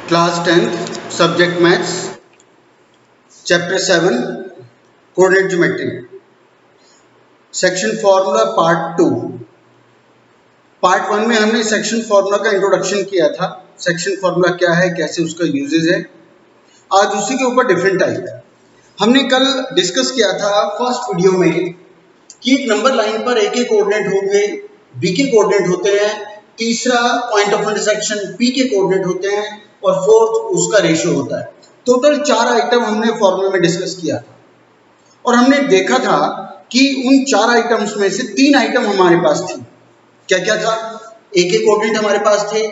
Class 10th subject maths chapter 7 coordinate geometry section formula part 2। Part 1 में हमने section formula का introduction किया था। सेक्शन फार्मूला क्या है, कैसे उसका यूजेज है। आज उसी के ऊपर डिफरेंट टाइप है। हमने कल डिस्कस किया था फर्स्ट वीडियो में कि एक नंबर लाइन पर ए के कोऑर्डिनेट होंगे, बी के कोऑर्डिनेट होते हैं, तीसरा पॉइंट ऑफ इंटरसेक्शन पी के कोऑर्डिनेट होते हैं और फोर्थ उसका रेशियो होता है। टोटल 4 आइटम हमने फॉर्मूले में डिस्कस किया था और हमने देखा था कि उन 4 आइटम्स में से 3 आइटम हमारे पास थी। क्या क्या था? ए के कोऑर्डिनेट हमारे पास थे,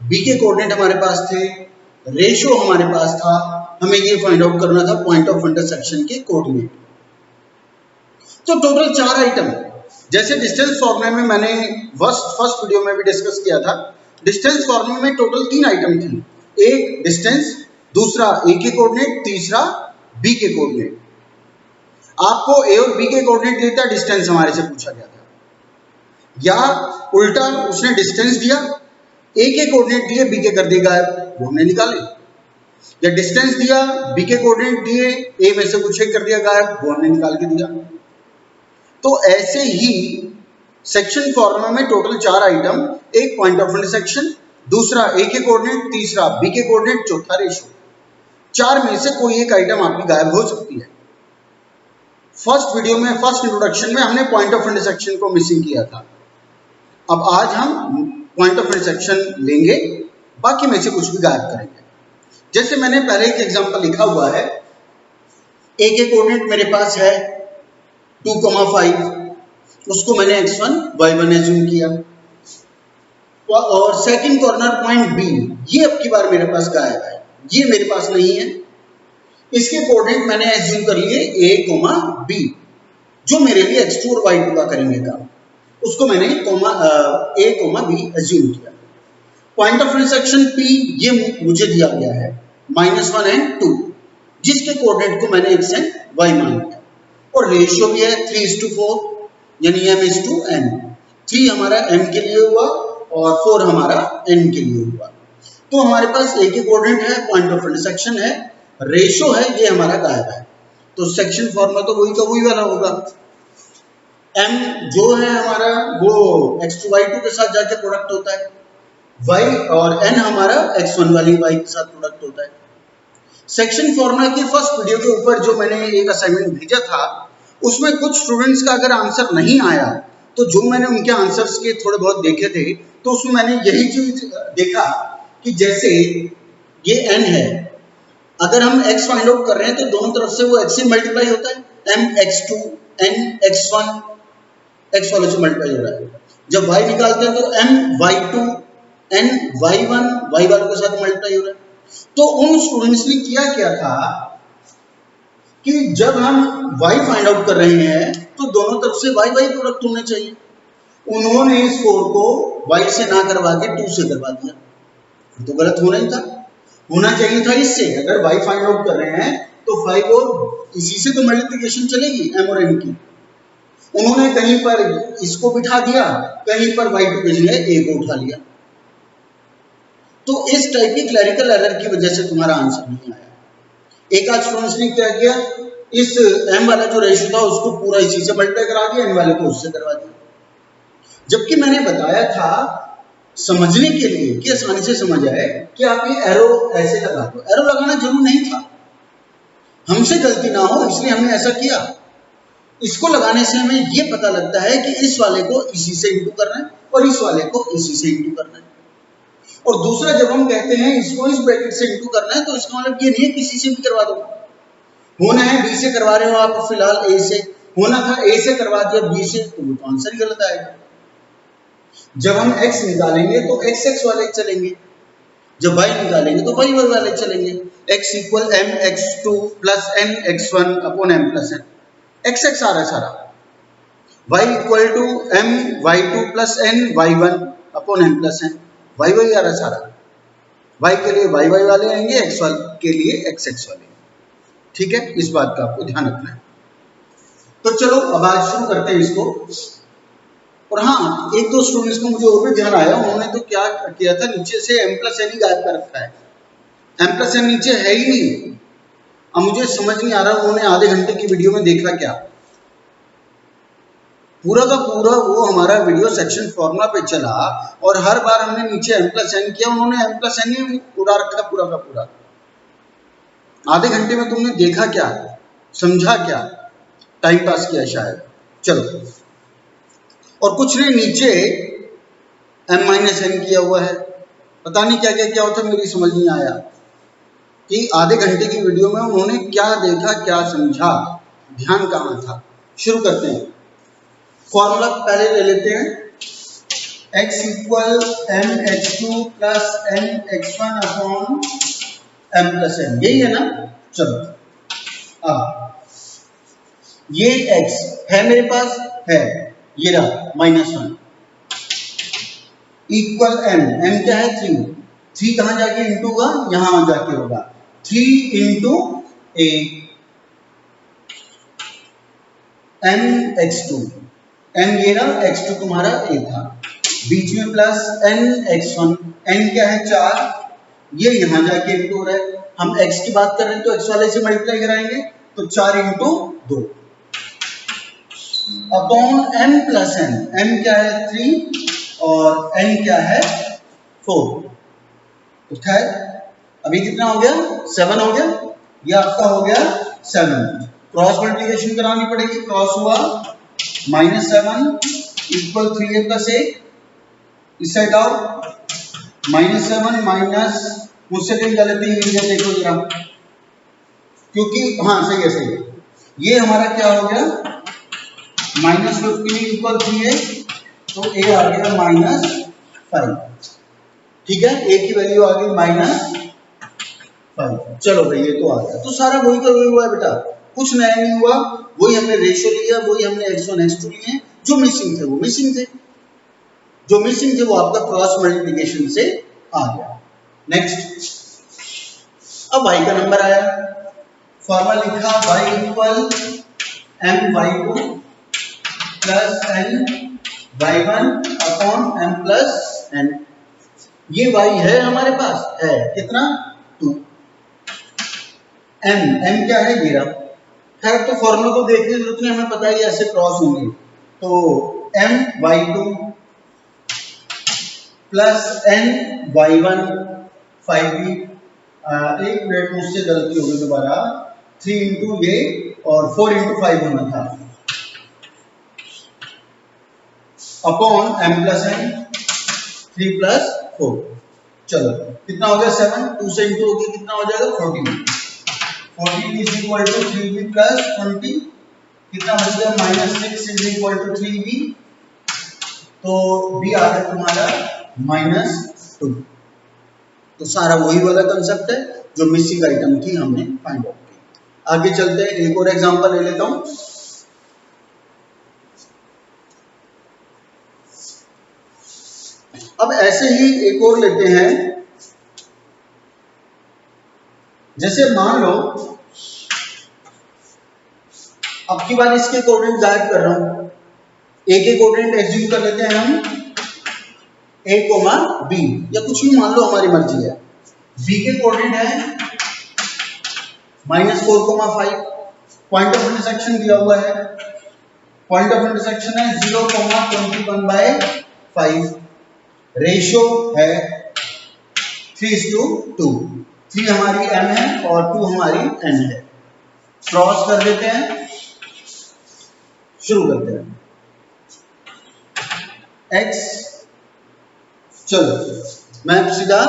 बी के कोऑर्डिनेट हमारे पास थे, रेशियो हमारे पास था। हमें ये फाइंड आउट करना था पॉइंट ऑफ इंटरसेक्शन के कोऑर्डिनेट। तो टोटल 4 आइटम। जैसे डिस्टेंस फॉर्मूले में मैंने फर्स्ट वीडियो में भी डिस्कस किया था, डिस्टेंस फॉर्मूले में टोटल 3 आइटम थी। एक डिस्टेंस, दूसरा ए के कोऑर्डिनेट, तीसरा बी के कोऑर्डिनेट। आपको ए और बी के कोऑर्डिनेट देता, डिस्टेंस हमारे से पूछा गया था, या उल्टा उसने डिस्टेंस दिया, ए के कोऑर्डिनेट दिए, बी के कर दिए गायब, वो हमने निकाले। या डिस्टेंस दिया, बी के कोऑर्डिनेट दिए, ए में से कुछ एक कर दिया गायब, वो हमने निकाल के दिया। तो ऐसे ही सेक्शन फॉर्मूला में टोटल 4 आइटम, एक पॉइंट ऑफ इंटरसेक्शन, दूसरा ए के कोऑर्डिनेट, तीसरा बी के कोऑर्डिनेट, चौथा रेशियो। 4 में से कोई एक आइटम आपकी गायब हो सकती है। फर्स्ट वीडियो में, फर्स्ट इंट्रोडक्शन में हमने पॉइंट ऑफ इंटरसेक्शन को मिसिंग किया था। अब आज हम पॉइंट ऑफ इंटरसेक्शन लेंगे, बाकी में से कुछ भी गायब करेंगे। जैसे मैंने पहले एक एग्जांपल लिखा हुआ है, ए के कोऑर्डिनेट मेरे पास है 2,5, उसको मैंने x1 y1 एज्यूम किया, और सेकंड कॉर्नर पॉइंट बी, ये अब की बार मेरे पास गायब है, ये मेरे पास नहीं है। इसके कोऑर्डिनेट मैंने एज्यूम कर लिए a, b, जो मेरे लिए x2 और y2 का करेंगे काम, उसको मैंने a, b एज्यूम किया। पॉइंट ऑफ इंटरसेक्शन p ये मुझे दिया गया है -1 एंड 2, जिसके कोऑर्डिनेट को मैंने x एंड y मान लिया। और रेशियो भी है 3:4, यानी m:n। 3 हमारा m के लिए हुआ और 4 हमारा n के लिए हुआ। तो हमारे पास a के कोऑर्डिनेट है, पॉइंट ऑफ इंटरसेक्शन है, रेशियो है, ये हमारा गायब है। तो सेक्शन फॉर्मूला तो वही का वही वाला होगा। m जो है हमारा वो x2 y2 के साथ जाके प्रोडक्ट होता है, y और n हमारा x1 वाली y के साथ प्रोडक्ट होता है। सेक्शन फॉर्मूला की फर्स्ट वीडियो के ऊपर जो मैंने एक असाइनमेंट भेजा था, उसमें कुछ स्टूडेंट्स का अगर आंसर नहीं आया, तो जो मैंने उनके आंसर्स के थोड़े बहुत देखे थे, तो उसमें मैंने यही चीज देखा कि जैसे ये n है, अगर हम x फाइंड आउट कर रहे हैं तो दोनों तरफ से वो x से मल्टीप्लाई होता है, m x2 n x1 x वाले से मल्टीप्लाई हो रहा है। जब y निकालते हैं तो m y2 n y1 y वालों के साथ मल्टीप्लाई हो रहा है। तो उन स्टूडेंट्स ने किया क्या था कि जब हम y फाइंड आउट कर रहे हैं तो दोनों तरफ से y y प्रोडक्ट होने चाहिए। उन्होंने इस 4 को y से ना करवा के 2 से करवा दिया, तो गलत होना ही था। होना चाहिए था इससे, अगर y फाइंड आउट कर रहे हैं तो 5 और इसी से तो मल्टीप्लिकेशन चलेगी m और n की। उन्होंने कहीं पर इसको बिठा दिया, कहीं पर y2 के जगह a को उठा लिया। तो इस टाइप की क्लरिकल एरर की वजह से तुम्हारा आंसर नहीं आया। एक आध स्टूडेंट्स ने क्या किया, इस m वाला जो रेशियो था उसको पूरा इसी से मल्टीप्लाई करा दिया, n वाले को उससे करवा दिया। जबकि मैंने बताया था समझने के लिए कि आसानी से समझ आए कि आप ये एरो ऐसे लगा दो। एरो लगाना जरूर नहीं था, हमसे गलती ना हो इसलिए हमने ऐसा किया। इसको लगाने से हमें ये पता लगता है कि इस वाले को इसी से इंटू करना है और इस वाले को इसी से इंटू करना है। और दूसरा, जब हम कहते हैं इसको इस ब्रैकेट से इंटू करना है, तो इसका मतलब ये नहीं है किसी से भी करवा दो। होना है बी से करवा रहे हो आप, फिलहाल ए से, होना था ए से करवा दिया बी से, तो वो आंसर ही गलत आएगा। जब हम x निकालेंगे तो x x वाले चलेंगे, जब y निकालेंगे तो y y वाले चलेंगे। x equal m x2 plus n x1 upon m plus n, x x आ रहा है सारा। y equal to m y2 plus n y1 upon m plus n, y y आ रहा है सारा। y के लिए y y वाले आएंगे, x के लिए x x वाले। ठीक है, इस बात का आपको ध्यान रखना है। तो चलो अब आज शुरू करते हैं इसको। और हाँ, एक दो स्टूडेंट्स को मुझे और भी ध्यान आया, उन्होंने तो क्या किया था, नीचे से m प्लस n ही गायब कर रखा है। एम प्लस एन नीचे है ही नहीं। अब मुझे समझ नहीं आ रहा उन्होंने आधे घंटे की वीडियो में देखा क्या। पूरा का पूरा वो हमारा वीडियो सेक्शन फॉर्मूला पे चला और हर बार हमने नीचे एम प्लस एन किया, उन्होंने एम प्लस एन ही उड़ा रखा पूरा का पूरा। आधे घंटे में तुमने देखा क्या, समझा क्या, टाइम पास किया शायद। चलो, और कुछ ने नीचे एम माइनस एन किया हुआ है, पता नहीं क्या क्या क्या होता, मेरी समझ नहीं आया कि आधे घंटे की वीडियो में उन्होंने क्या देखा, क्या समझा, ध्यान कहाँ था। शुरू करते हैं। फॉर्मूला पहले ले लेते हैं, x equal M X two plus N X one upon M plus N, यही है ना। चलो, अब ये x है मेरे पास, है ये रहा -1 इक्वल m, m क्या है 3, 3 कहाँ जाके इंटू होगा, यहां जाके होगा, 3 इंटू ए m x2, m ये रहा, x2 तुम्हारा a था, बीच में प्लस n x1, n क्या है 4, ये यहां जाके इंटू हो रहा है। हम x की बात कर रहे हैं तो x वाले से मल्टीप्लाई कराएंगे, तो 4 into 2 upon m plus n, m क्या है 3 और n क्या है 4, तो खैर अभी कितना हो गया, 7 हो गया, ये आपका हो गया 7। क्रॉस मल्टीप्लिकेशन करानी पड़ेगी, क्रॉस हुआ -7 इक्वल 3a प्लस 8, इस साइड आओ, -7 माइनस, मुझसे कहीं गलती हुई है देखो जरा, क्योंकि हाँ सही है सही है, ये हमारा क्या हो गया -15 इक्वल 3a, तो a आ गया -5, ठीक है, a की वैल्यू आ गई -5। चलो भाई ये तो आ गया, तो सारा वही का वही हुआ है बेटा, कुछ नया नहीं हुआ, वही हमने रेशियो लिया, वही हमने x1 x2 लिए, जो मिसिंग थे वो मिसिंग थे, जो मिसिंग थे वो आपका क्रॉस मल्टीप्लिकेशन से आ गया। नेक्स्ट, अब y का नंबर आया, फॉर्मूला लिखा y equal m y2 plus n y1 upon m plus n, ये y है हमारे पास, है कितना 2, m क्या है ये रहा, खैर तो फॉर्मूला को देखने की जरूरत नहीं, हमें पता ही ऐसे क्रॉस होंगे, तो m y2 plus n y1 5b, एक मिनट मुझसे गलती हो गई दोबारा, 3 इंटू ये और 4 इंटू 5 होना था, upon m plus n 3 plus 4, चलो कितना हो गया 7, 2 से इंटू होगी कितना हो जाएगा 14, 14 is equal to 3b plus 20, कितना बच गया -6 इज इक्वल टू 3b, तो b आ गया तुम्हारा -2। तो सारा वही वाला कंसेप्ट है जो मिसिंग आइटम थी, हमने फाइंड आउट की। आगे चलते हैं, एक और एग्जांपल ले लेता हूं। अब ऐसे ही एक और लेते हैं, जैसे मान लो अब की बार इसके कोऑर्डिनेट गायब कर रहा हूं, ए के कोऑर्डिनेट एज्यूम कर लेते हैं हम a, b, या कुछ भी मान लो, हमारी मर्जी है। b के कोऑर्डिनेट है -4, 5, पॉइंट ऑफ इंटरसेक्शन दिया हुआ है, पॉइंट ऑफ इंटरसेक्शन है 0,21/5, रेशियो है 3:2, 3 हमारी m है और 2 हमारी n है। क्रॉस कर देते हैं, शुरू करते हैं, x, चलो मैं सीधा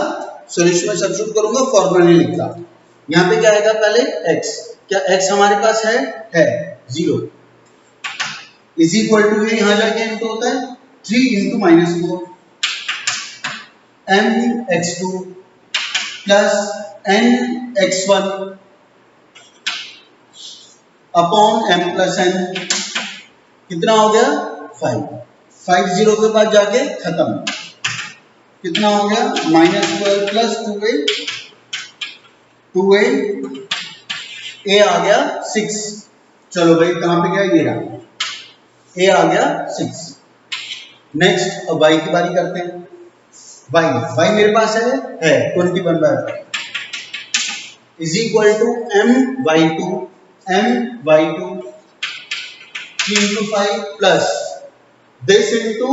सॉल्यूशन में सब्स्टिट्यूट करूंगा, फॉर्मूला नहीं लिखता, यहां पे क्या आएगा पहले x, क्या x हमारे पास है 0, इज इक्वल टू, ये यहां जाके इनटू होता है 3 into -4 m x2 plus n x1 upon m plus n, कितना हो गया 5 0 के बाद जाके खत्म, कितना हो गया -12 प्लस 2a, 2a, a आ गया 6, चलो भाई कहां पे गया, ये रहा, a आ गया 6। नेक्स्ट अब y की बारी करते हैं, y मेरे पास है 21/5, is equal to m/2 m/2 3 into 5 plus this into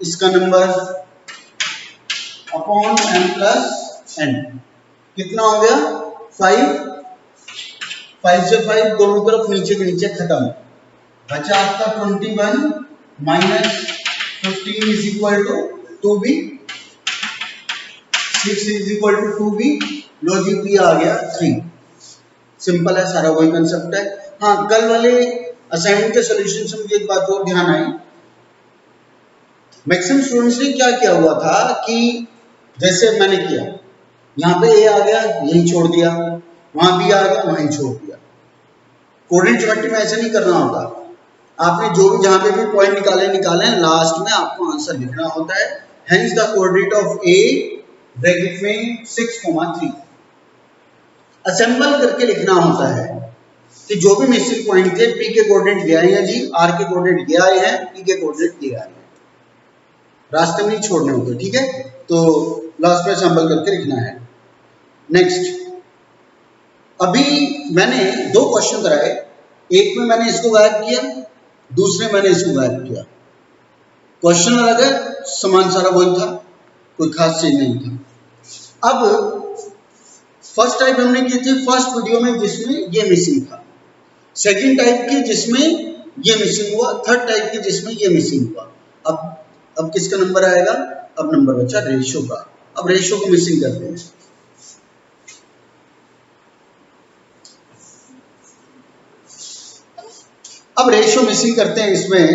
इसका number upon m plus n। कितना हो गया 5 से 5 दोनों तरफ नीचे के नीचे खत्म, बचा आपका 21 minus 15 is equal to 2b, 6 is equal to 2b, लो जी p आ गया 3। सिंपल है, सारा वही कंसेप्ट है। हाँ, कल वाले असाइनमेंट के सॉल्यूशन से मुझे एक बात और ध्यान आई, मैक्सिमम स्टूडेंट्स ने क्या किया हुआ था कि जैसे मैंने किया, यहाँ पे a आ गया यहीं छोड़ दिया, वहां b आ गया वहीं छोड़ दिया। कोऑर्डिनेट ज्योमेट्री में ऐसे नहीं करना होता, आपने जो भी जहां पे भी पॉइंट निकाले लास्ट में आपको आंसर लिखना होता है। Hence the coordinate of a bracket में 6,3 असेंबल करके लिखना होता है कि जो भी मिसिंग पॉइंट थे p के कोऑर्डिनेट ये आए हैं जी, r के कोऑर्डिनेट ये आए हैं, p के कोऑर्डिनेट ये आए हैं, रास्ते में नहीं छोड़ने होते। ठीक है, तो लास्ट में असेंबल करके लिखना है। नेक्स्ट, अभी मैंने 2 क्वेश्चन कराए, एक में मैंने इसको गायब किया, दूसरे मैंने इसको गायब किया। क्वेश्चन अलग है, समान सारा वही था, कोई खास चीज नहीं था। अब फर्स्ट टाइप हमने की थी फर्स्ट वीडियो में जिसमें ये मिसिंग था, सेकंड टाइप की जिसमें ये मिसिंग हुआ, थर्ड टाइप की जिसमें ये मिसिंग हुआ। अब किसका नंबर आएगा? अब नंबर बचा रेशियो का। अब रेशियो को मिसिंग करते हैं। अब रेशियो मिसिंग करते हैं, इसमें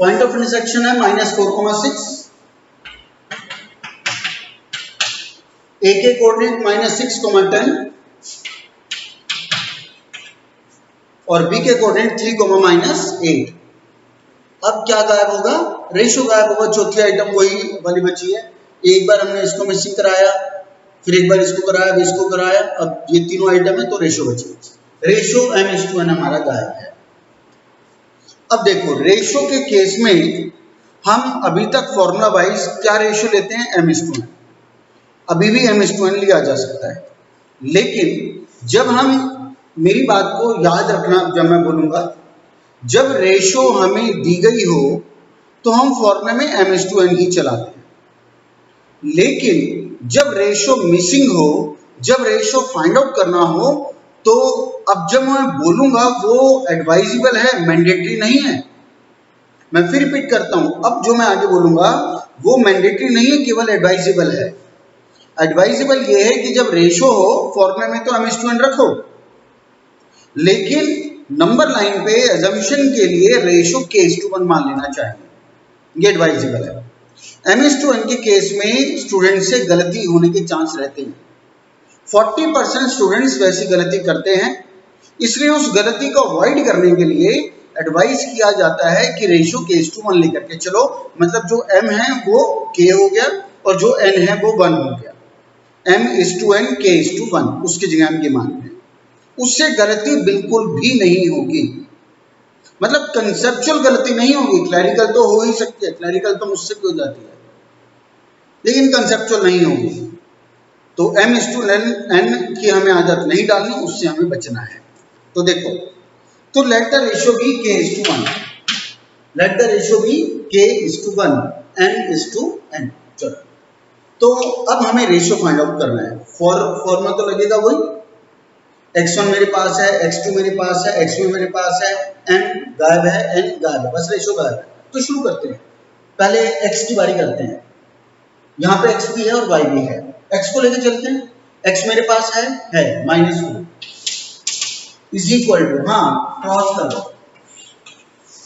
पॉइंट ऑफ इंटरसेक्शन है -4,6, ए के कोऑर्डिनेट -6,10 और बी के कोऑर्डिनेट 3,-8। अब क्या गायब होगा? रेशियो गायब होगा। चौथी आइटम वही वाली बची है, एक बार हमने इसको मिसिंग कराया, फिर एक बार इसको कराया, अब इसको कराया, अब ये तीनों आइटम है तो रेशियो बची। रेशियो m/n हमारा गायब है। अब देखो, रेशियो के केस में हम अभी तक फॉर्मूला वाइज क्या रेशियो लेते हैं? m/n। अभी भी m/n लिया जा सकता है, लेकिन जब हम, मेरी बात को याद रखना, जब मैं बोलूंगा, जब रेशियो हमें दी गई हो तो हम फॉर्मूले में m/n ही चलाते हैं, लेकिन जब रेशियो मिसिंग हो, जब रेशियो फाइंड आउट करना हो, तो अब जब मैं बोलूंगा वो एडवाइजेबल है, मैंडेटरी नहीं है। मैं फिर रिपीट करता हूं, अब जो मैं आगे बोलूंगा वो मैंडेटरी नहीं है, केवल एडवाइजेबल है। एडवाइजेबल ये है कि जब रेशियो हो फॉर्मूले में तो m/n रखो, लेकिन नंबर लाइन पे अजम्पशन के लिए रेशियो k/1 मान लेना चाहिए, ये एडवाइजेबल है। m/n के केस में स्टूडेंट से गलती होने के चांस रहते हैं। 40% स्टूडेंट्स वैसी गलती करते हैं, इसलिए उस गलती को अवॉइड करने के लिए एडवाइस किया जाता है कि रेशियो k/1 लेकर के चलो, मतलब जो m है वो k हो गया और जो n है वो 1 हो गया। m/n k/1 उसकी जगह हम ये मानते हैं, उससे गलती बिल्कुल भी नहीं होगी। मतलब कंसेप्चुअल गलती नहीं होगी, क्लैरिकल तो हो ही सकती है, क्लैरिकल तो मुझसे भी हो जाती है, लेकिन कंसेप्चुअल नहीं होगी। तो m/n की हमें आदत नहीं डालनी, उससे हमें बचना है। तो देखो, तो let the ratio be k/1, let the ratio be k/1 m/n। चलो, तो अब हमें रेशियो फाइंड आउट करना है। फॉर्मूला तो लगेगा वही, x1 मेरे पास है, x2 मेरे पास है, x2 मेरे पास है, m गायब है, n गायब है, बस रेशियो गायब है। तो शुरू करते हैं, पहले x की बारी करते हैं। यहाँ पे x भी है और y भी है, x को लेके चलते हैं। x मेरे पास है -4 इज इक्वल टू, हाँ क्रॉस कर दो,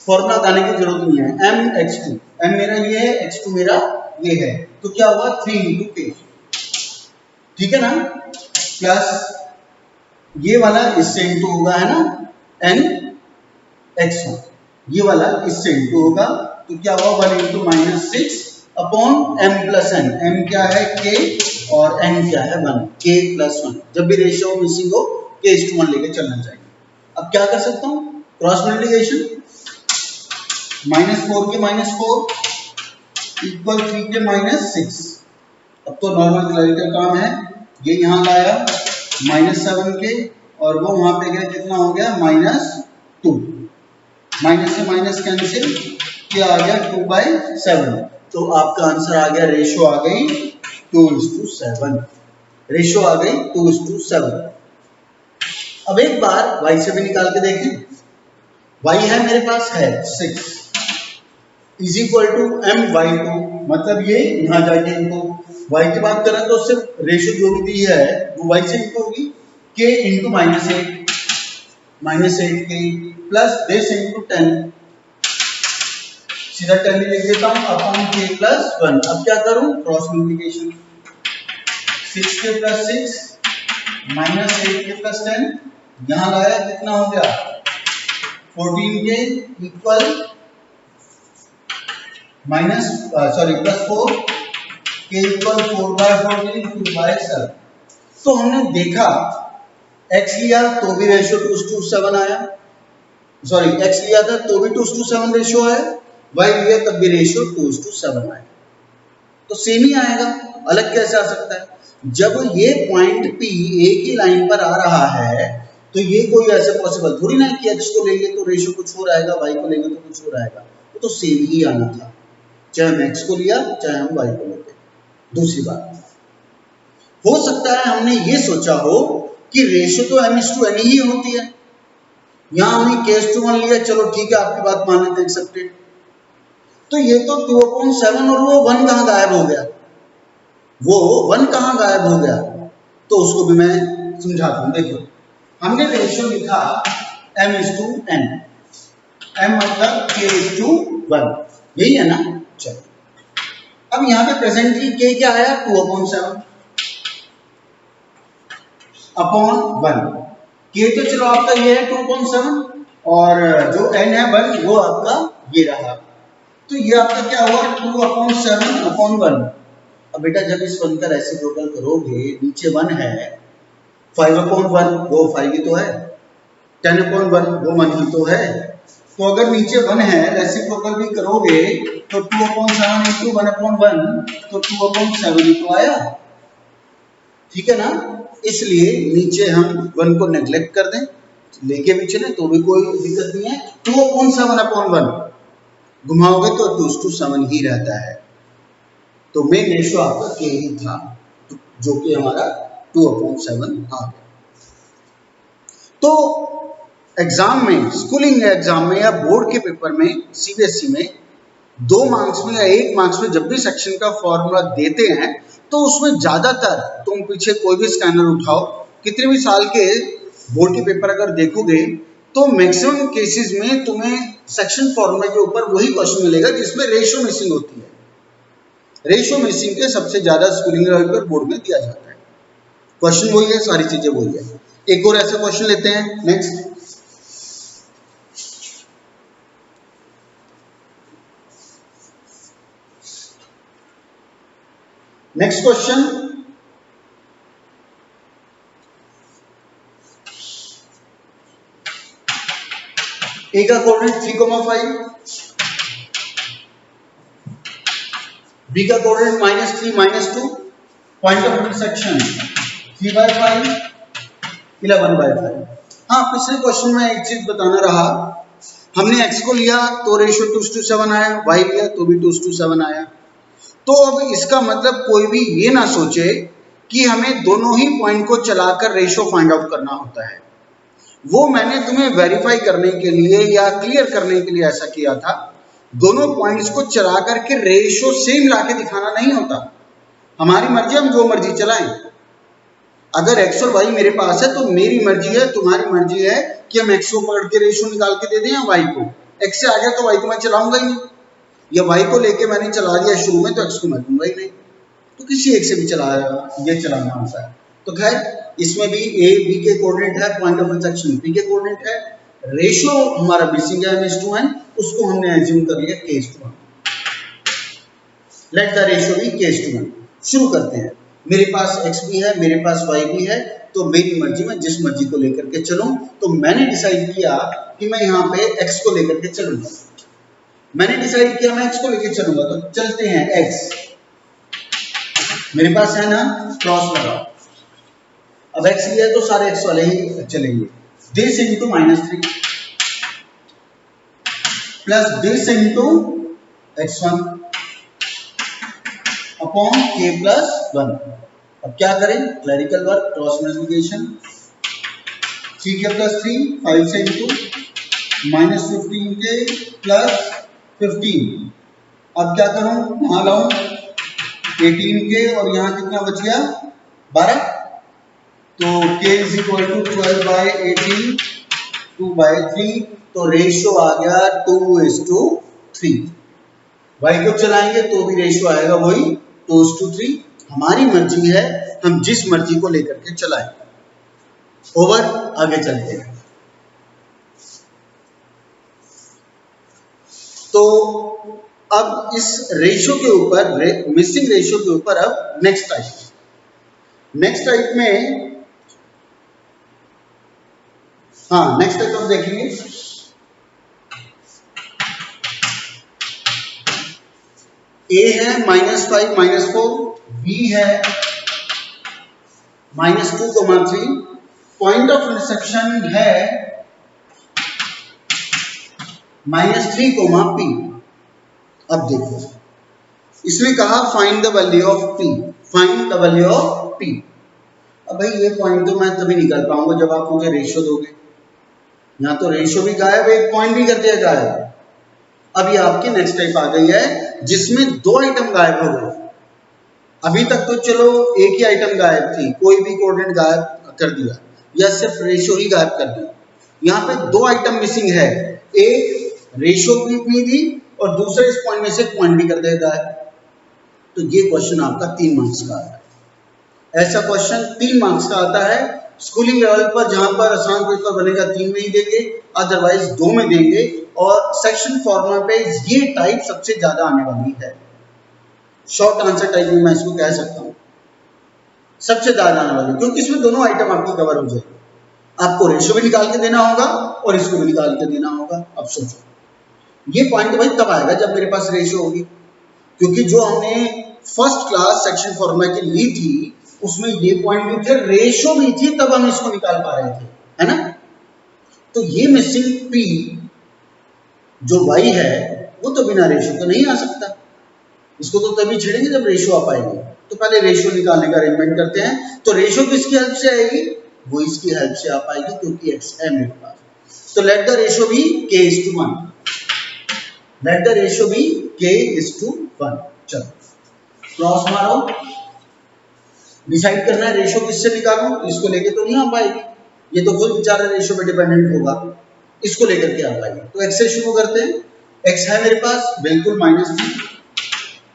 फॉर्मूला लगाने की जरूरत नहीं है, m(x2), m मेरा ये है, x2 मेरा ये है, तो क्या हुआ 3 into k, ठीक है ना, प्लस ये वाला इससे इंटू होगा, है ना, n(x1), ये वाला इससे इंटू होगा, तो क्या हुआ 1 into -6 upon m plus n। m क्या है k और n क्या है 1, k+1। जब भी रेशियो मिसिंग हो k/1 लेके चलना चाहिए। अब क्या कर सकता हूँ? क्रॉस मल्टीप्लिकेशन, -4 के -4 इक्वल 3k माइनस 6। अब तो नॉर्मल का काम है, ये यहाँ लाया -7k और वो वहां पे गया, कितना हो गया -2। माइनस से माइनस कैंसिल, क्या आ गया 2/7। तो आपका आंसर आ गया, रेशो आ गई 2:7। रेशो आ गई 2:7। अब एक बार y से भी निकाल के देखें। y है मेरे पास है 6 इज इक्वल टू m/2, मतलब ये यहां जाके इनको y की बात करें तो सिर्फ रेशो जो भी दी है वो y से इनको होगी, k into -8k plus this into 10, सीधा 10 लिख देता हूं अपॉन k प्लस 1। अब क्या करूं, cross multiplication, 6k plus 6 minus 8k plus 10, यहां लाया कितना हो गया 14k equal plus 4 k equal 4/14 2/7। तो हमने देखा x लिया तो भी रेशियो 2:7 आया, सॉरी x लिया था तो भी 2:7 रेशियो है, y लिया तब भी रेशियो 2:7 आया। तो सेम ही आएगा, अलग कैसे आ सकता है? जब ये पॉइंट P एक ही लाइन पर आ रहा है तो ये कोई ऐसे पॉसिबल थोड़ी ना कि x को लेंगे तो रेशियो कुछ और आएगा, y को लेंगे तो कुछ और आएगा। वो तो सेम ही आना था, चाहे हम x को लिया चाहे हम y को लेते। दूसरी बात, हो सकता है हमने ये सोचा हो कि रेशियो तो m/n ही होती है, यहां हमने k/1 लिया, चलो ठीक है आपकी बात मान लेते हैं, एक्सेप्टेड। तो ये तो 2/7 और वो 1 कहां गायब हो गया, वो 1 कहां गायब हो गया, तो उसको भी मैं समझाता हूं। देखो हमने रेशियो लिखा m/n, m मतलब k/1, यही है ना। चलो अब यहां पे प्रेजेंटली k क्या आया 2/7 अपॉन 1, k तो चलो आपका ये है 2/7 और जो n है 1 वो आपका ये रहा, तो ये आपका क्या हुआ 2/7 अपॉन 1। अब बेटा जब इस 1 का रेसिप्रोकल करोगे, नीचे 1 है, 5/1 वो 5 ही तो है, 10/1 वो 1 ही तो है। तो अगर नीचे 1 है, रेसिप्रोकल भी करोगे तो 2/7 इंटू 1/1 तो 2/7 ही तो आया, ठीक है ना। इसलिए नीचे हम 1 को नेग्लेक्ट कर दें, लेके भी चले तो भी कोई दिक्कत नहीं है। 2/7/1 घुमाओगे तो 2:7 ही रहता है, तो मेन रेशियो आपका k ही था, जो कि हमारा 2/7 आ गया। तो एग्जाम में, स्कूलिंग एग्जाम में या बोर्ड के पेपर में, सीबीएसई में 2 मार्क्स में या 1 मार्क्स में जब भी सेक्शन का फॉर्मूला देते हैं तो उसमें ज्यादातर, तुम पीछे कोई भी स्कैनर उठाओ, कितने भी साल के बोर्ड के पेपर अगर देखोगे तो मैक्सिमम केसेस में तुम्हें सेक्शन फॉर्मूला के ऊपर वही क्वेश्चन मिलेगा जिसमें रेशियो मिसिंग होती है। रेशियो मिसिंग के सबसे ज्यादा स्कूलिंग लेवल पर बोर्ड में दिया जाता है, क्वेश्चन वही है, सारी चीजें वही है। एक और ऐसा क्वेश्चन लेते हैं, नेक्स्ट। नेक्स्ट क्वेश्चन, ए का कोऑर्डिनेट 3,5, बी का कोऑर्डिनेट -3 -2, पॉइंट ऑफ इंटरसेक्शन 3/5 11/5। हाँ, पिछले क्वेश्चन में एक चीज बताना रहा, हमने x को लिया तो रेशियो 2:7 आया, y लिया तो भी 2:7 आया। तो अब इसका मतलब कोई भी ये ना सोचे कि हमें दोनों ही पॉइंट को चलाकर रेशियो फाइंड आउट करना होता है। वो मैंने तुम्हें वेरीफाई करने के लिए या क्लियर करने के लिए ऐसा किया था। दोनों पॉइंट्स को चला करके रेशियो सेम लाके दिखाना नहीं होता, हमारी मर्जी, हम जो मर्जी चलाएं। अगर x और y मेरे पास है तो मेरी मर्जी है, तुम्हारी मर्जी है कि हम x को पकड़ के रेशियो निकाल के दे दें या y को। x से आ गया तो y को मैं चलाऊंगा ही नहीं, या y को लेके मैंने चला दिया शुरू में तो x को मैं दूंगा ही नहीं, तो किसी एक से भी ये चलाना होता है। तो खैर इसमें भी a b के कोऑर्डिनेट है, पॉइंट ऑफ इंटरसेक्शन p के कोऑर्डिनेट है, रेशियो हमारा मिसिंग है m/n, उसको हमने एज्यूम कर लिया k/1। Let the ratio be k/1। शुरू करते हैं, मेरे पास x भी है, मेरे पास y भी है, तो मेरी मर्जी में जिस मर्जी को लेकर के चलूं। तो मैंने डिसाइड किया कि मैं यहाँ पे x को लेकर के चलूंगा। मैंने डिसाइड किया मैं x को लेके चलूंगा, तो चलते हैं x मेरे पास है ना, क्रॉस लगा। अब x लिया है तो सारे x वाले ही चलेंगे। This into -3 plus this into x1 upon k plus 1। अब क्या करें, clerical work, cross multiplication. 3k plus 3 5 से इंटू -15k प्लस 15। अब क्या करूं, यहां लाऊं 18k और यहाँ कितना बच गया 12। तो k इज इक्वल टू 12/18 2/3। तो रेशियो आ गया 2:3। y को चलाएंगे तो भी रेशियो आएगा वही 2:3। हमारी मर्जी है, हम जिस मर्जी को लेकर के चलाएं। ओवर, आगे चलते हैं। तो अब इस रेशियो के ऊपर, मिसिंग रेशियो के ऊपर अब नेक्स्ट टाइप में, हाँ नेक्स्ट टाइप हम देखेंगे। A है -5 -4, B है -2,3। पॉइंट ऑफ इंटरसेक्शन है -3, P। अब देखो, इसने कहा find the value of P, find the value of P। अब भाई ये पॉइंट तो मैं तभी निकाल पाऊंगा जब आप मुझे रेशियो दोगे। यहाँ तो रेशियो भी गायब है, एक पॉइंट भी कर दिया गायब। अब ये आपकी नेक्स्ट टाइप आ गई है जिसमें 2 आइटम गायब हो गए। अभी तक तो चलो एक ही आइटम गायब थी, कोई भी कोऑर्डिनेट गायब कर दिया या सिर्फ रेशियो ही गायब कर दिया। यहाँ पे 2 आइटम मिसिंग है, एक रेशियो भी थी और दूसरे इस पॉइंट में से पॉइंट भी कर देगा। तो ये क्वेश्चन आपका 3 मार्क्स का आता है। ऐसा क्वेश्चन 3 मार्क्स का आता है। स्कूलिंग लेवल पर जहां पर आसान पेपर बनेगा 3 में ही देंगे, अदरवाइज 2 में देंगे। और सेक्शन फॉर्मूला पे ये टाइप सबसे ज्यादा आने वाली है। शॉर्ट आंसर टाइप में मैं इसको कह सकता हूं सबसे ज्यादा आने वाली, क्योंकि इसमें दोनों आइटम आपकी कवर हो जाएगी। आपको रेशियो भी निकाल के देना होगा और इसको भी निकाल के देना होगा। अब सोचो, ये पॉइंट भाई तब आएगा जब मेरे पास रेशियो होगी, क्योंकि जो हमने फर्स्ट क्लास सेक्शन फॉर्मूला की ली थी उसमें ये पॉइंट भी थे, रेशियो भी थी, तब हम इसको निकाल पा रहे थे, है ना। तो ये मिसिंग P जो y है वो तो बिना रेशियो के नहीं आ सकता। इसको तो तभी छेड़ेंगे जब रेशियो आ पाएगी। तो पहले रेशियो निकालने का अरेंजमेंट करते हैं। तो रेशियो किसकी हेल्प से आएगी, वो इसकी हेल्प से आ पाएगी क्योंकि x है मेरे पास। तो let the ratio be k:1। Let the ratio be k:1। चलो क्रॉस मारो, डिसाइड करना है रेशियो किससे निकालूं, इसको लेके तो नहीं आ पाएगी, ये तो खुद बेचारा रेशियो पे डिपेंडेंट होगा, इसको लेकर के आ पाएगी। तो x से शुरू करते हैं। x है मेरे पास बिल्कुल -3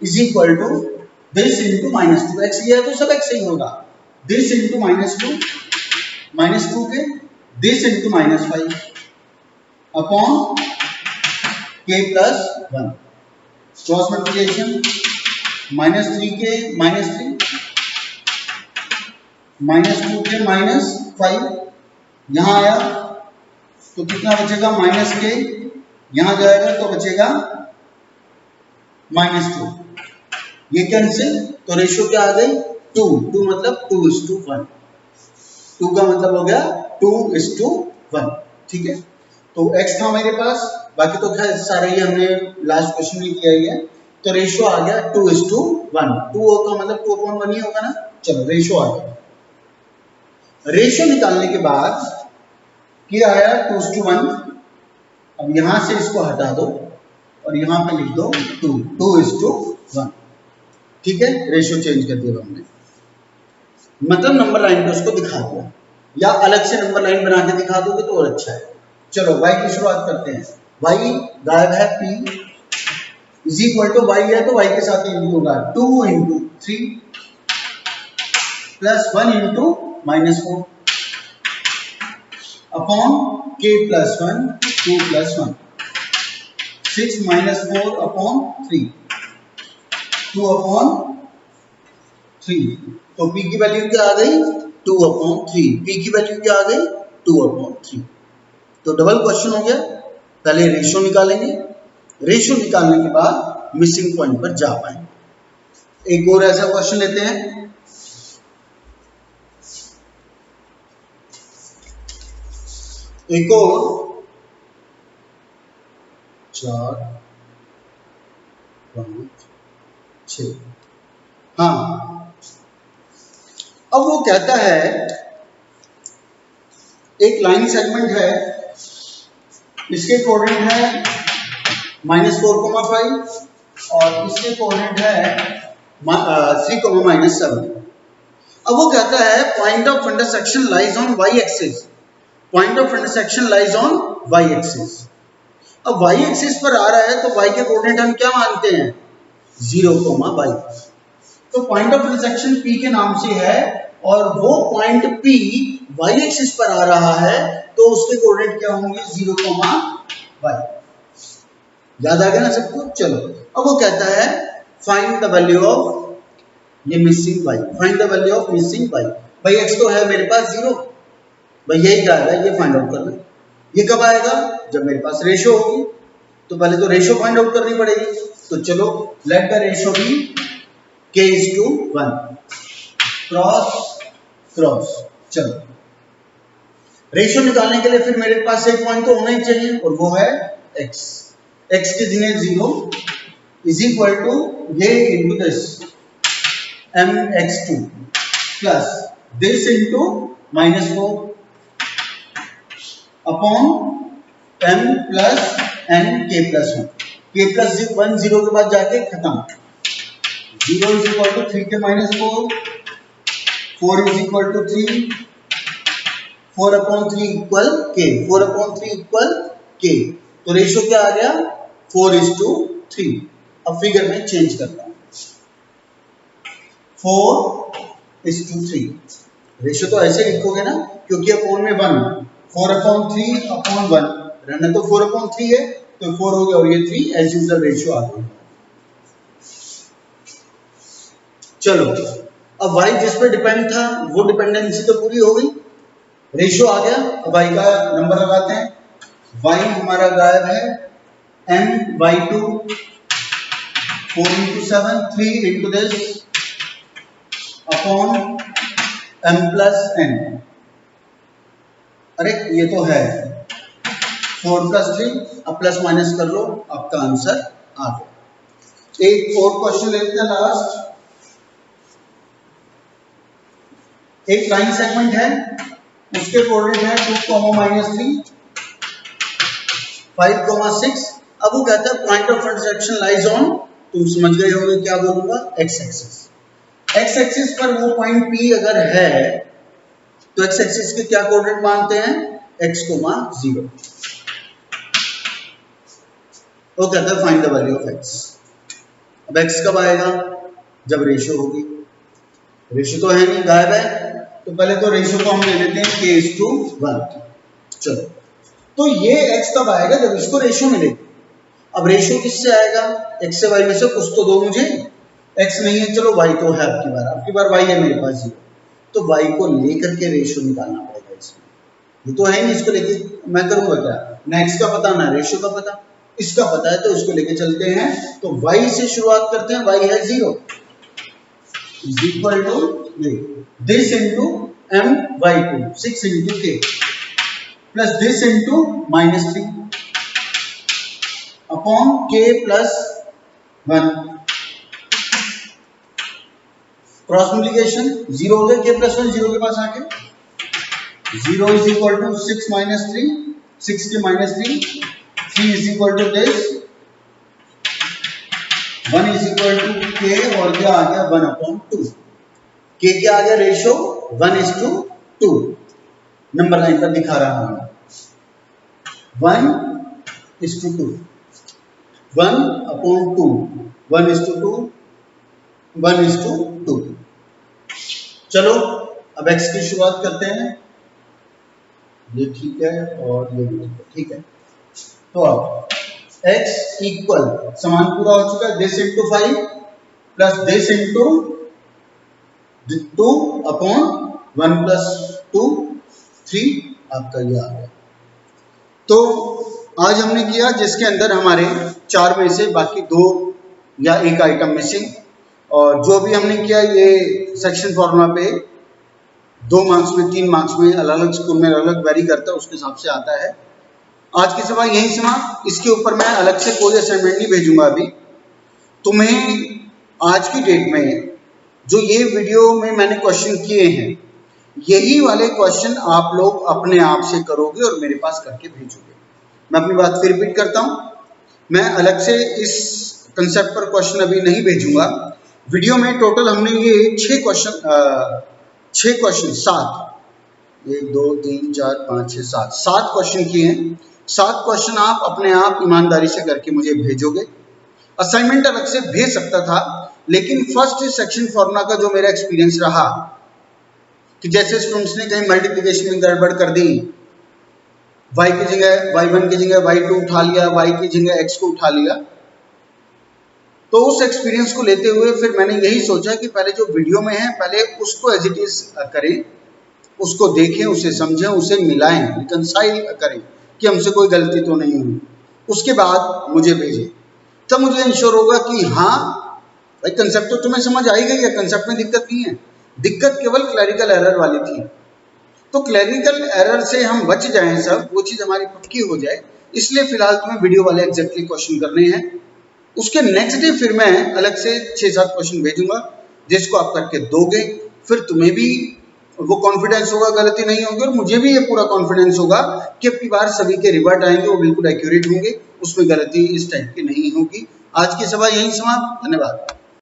is equal to this into -2। x लिया है तो सब x ही होगा। दिस इंटू -2 के this into -5 upon k plus 1। Cross multiplication -3 के -3 -2 के -5 यहां आया तो कितना बचेगा -k, यहां जाएगा तो बचेगा -2। ये कैंसिल, तो रेशियो क्या आ गई 2 मतलब 2:1। 2 का मतलब हो गया 2:1। ठीक है, तो x था मेरे पास, बाकी तो खैर सारे ही हमने लास्ट क्वेश्चन में किया ही है। तो रेशियो आ गया 2:1। 2 का मतलब 2/1 ही होगा ना। चलो रेशियो आ गया। रेशियो निकालने के बाद क्या आया 2:1। अब यहां से इसको हटा दो और यहां पे लिख दो 2:1। ठीक है, रेशियो चेंज कर दिया हमने, मतलब नंबर लाइन पे उसको दिखा दिया, या अलग से नंबर लाइन बना के दिखा दोगे तो और अच्छा है। चलो y की शुरुआत करते हैं। y गायब है, p is equal to y है तो y के साथ इंटू होगा 2 × 3 plus 1 × -4 upon k plus 1 2 plus 1 6 -4 upon 3 2 upon 3। तो p की वैल्यू क्या आ गई 2/3। p की वैल्यू क्या आ गई 2/3। तो डबल क्वेश्चन हो गया। पहले रेशियो निकालेंगे रेशियो निकालने के बाद मिसिंग पॉइंट पर जा पाए। एक और ऐसा क्वेश्चन लेते हैं। एक और 4 5 6। हाँ, अब वो कहता है एक लाइन सेगमेंट है, इसके कोऑर्डिनेट है -4,5 और इसके कोऑर्डिनेट है 3,-7। अब वो कहता है point of intersection lies on Y axis. Point of intersection lies on Y axis. अब वाई एक्सिस पर आ रहा है तो वाई के कोऑर्डिनेट हम क्या मानते हैं? 0,y। तो पॉइंट ऑफ इंटरसेक्शन P के नाम से है और वो पॉइंट P वाई एक्सिस पर आ रहा है तो उसके कोऑर्डिनेट क्या होंगे? 0,y। याद आ गया ना सबको? चलो, अब वो कहता है फाइंड द वैल्यू ऑफ ये missing y। Find the value of missing y। भाई x तो है मेरे पास 0, भाई यही क्या है, ये फाइंड आउट करना। ये कब आएगा? जब मेरे पास रेशियो होगी। तो पहले तो रेशियो फाइंड आउट करनी पड़ेगी। तो चलो, let the ratio be k:1 cross cross. चलो, रेशियो निकालने के लिए फिर मेरे पास एक पॉइंट तो होना ही चाहिए और वो है x। x की जगह 0 इज इक्वल टू ये into this mx2 plus this into -4 upon m plus n k+1। k+1 0 के बाद जाके खत्म। 0 is equal to 3k-4, 4 is equal to 3, 4/3 equal k, 4/3 equal k। तो रेशियो क्या आ गया? 4:3। अब फिगर में चेंज करता हूं, 4:3। रेशियो तो ऐसे लिखोगे ना, क्योंकि अपॉन में 1, 4/3/1 रहना तो 4/3 है, तो 4 हो गया और ये 3 एज यूजुअल रेशियो आ गया। चलो, अब y जिस पे डिपेंड था वो डिपेंडेंसी तो पूरी हो गई, रेशियो आ गया। अब y का नंबर लगाते हैं। y हमारा गायब है, m/2 4 × 7 3 into this upon m plus n। अरे ये तो है 4 + 3, अब प्लस माइनस कर लो, आपका आंसर आ गया। एक और क्वेश्चन लेते हैं लास्ट। एक लाइन सेगमेंट है, उसके कोऑर्डिनेट है 2, -3 5,6। अब वो कहता है point of intersection lies on, तुम समझ गए होंगे क्या बोलूंगा, x एक्सिस। x एक्सिस पर वो पॉइंट P अगर है तो x एक्सिस के क्या कोऑर्डिनेट मानते हैं? x, 0। वो कहता है find the value of x। अब x कब आएगा? जब रेशियो होगी। रेशियो तो है नहीं, गायब है, तो पहले तो रेशियो को हम ले लेते हैं k:1। चलो, तो ये x कब आएगा? जब इसको रेशियो मिलेगी। अब रेशियो किससे आएगा? x से y में से कुछ तो दो मुझे। x नहीं है, चलो y तो है, आपकी बार y है मेरे पास 0, तो y को लेकर के रेशियो निकालना पड़ेगा इसमें। ये तो है नहीं, इसको लेके मैं करूंगा क्या? ना x का पता ना रेशियो का पता, इसका पता है तो इसको लेके चलते हैं। तो y से शुरुआत करते हैं, y है 0 is equal to this into m/2 6 into k plus this into -3 upon k+1 cross multiplication 0 हो गया, k+1 0 के पास आके 0 इज इक्वल टू 6 - 3, 6 के -3, 3 is equal to this, 1 is equal to k और क्या आ गया 1/2। k क्या आ गया? रेशियो 1:2। नंबर लाइन पर दिखा रहा हूं, 1:2, 1/2, 1:2, 1:2। चलो, अब x की शुरुआत करते हैं। ये ठीक है और ये भी ठीक है। तो अब x इक्वल, समान पूरा हो चुका है, this into 5 plus this into 2 upon 1 + 2 3, आपका ये आ गया। तो आज हमने किया जिसके अंदर हमारे 4 में से बाकी 2 या 1 आइटम मिसिंग। और जो भी हमने किया ये सेक्शन फॉर्मूला पे 2 मार्क्स में 3 मार्क्स में अलग अलग स्कूल में अलग अलग वेरी करता है, उसके हिसाब से आता है। आज की सभा यही समाप्त। इसके ऊपर मैं अलग से कोई असाइनमेंट नहीं भेजूंगा। अभी तुम्हें आज की डेट में जो ये वीडियो में मैंने क्वेश्चन किए हैं, यही वाले क्वेश्चन आप लोग अपने आप से करोगे और मेरे पास करके भेजोगे। मैं अपनी बात फिर रिपीट करता हूं, मैं अलग से इस कंसेप्ट पर क्वेश्चन अभी नहीं भेजूंगा। वीडियो में टोटल हमने ये 6 क्वेश्चन 7 1 2 3 4 5 6 7 क्वेश्चन किए हैं। 7 क्वेश्चन आप अपने आप ईमानदारी से करके मुझे भेजोगे। असाइनमेंट अलग से भेज सकता था, लेकिन फर्स्ट सेक्शन फॉर्मूला का जो मेरा एक्सपीरियंस रहा कि जैसे स्टूडेंट्स ने कहीं मल्टीप्लिकेशन में गड़बड़ कर दी, y की जगह y1 की जगह y2 उठा लिया, y की जगह x को उठा लिया, तो उस एक्सपीरियंस को लेते हुए फिर मैंने यही सोचा कि पहले जो वीडियो में है पहले उसको एज इट इज करें, उसको देखें, उसे समझें, उसे मिलाएं, रिकंसाइल करें कि हमसे कोई गलती तो नहीं हुई, उसके बाद मुझे भेजें। तब मुझे इंश्योर होगा कि हाँ भाई कंसेप्ट तो तुम्हें समझ आई गई है, कंसेप्ट में दिक्कत नहीं है, दिक्कत केवल क्लैरिकल एरर वाली थी। तो क्लैरिकल एरर से हम बच जाएं, सब वो चीज़ हमारी पक्की हो जाए, इसलिए फिलहाल तुम्हें वीडियो वाले एग्जैक्टली क्वेश्चन करने हैं। उसके नेक्स्ट डे फिर मैं अलग से 6-7 क्वेश्चन भेजूंगा जिसको आप करके दोगे। फिर तुम्हें भी वो कॉन्फिडेंस होगा, गलती नहीं होगी, और मुझे भी ये पूरा कॉन्फिडेंस होगा कि अब की बार सभी के रिवर्ट आएंगे वो बिल्कुल एक्यूरेट होंगे, उसमें गलती इस टाइप की नहीं होगी। आज की सभा यहीं समाप्त। धन्यवाद।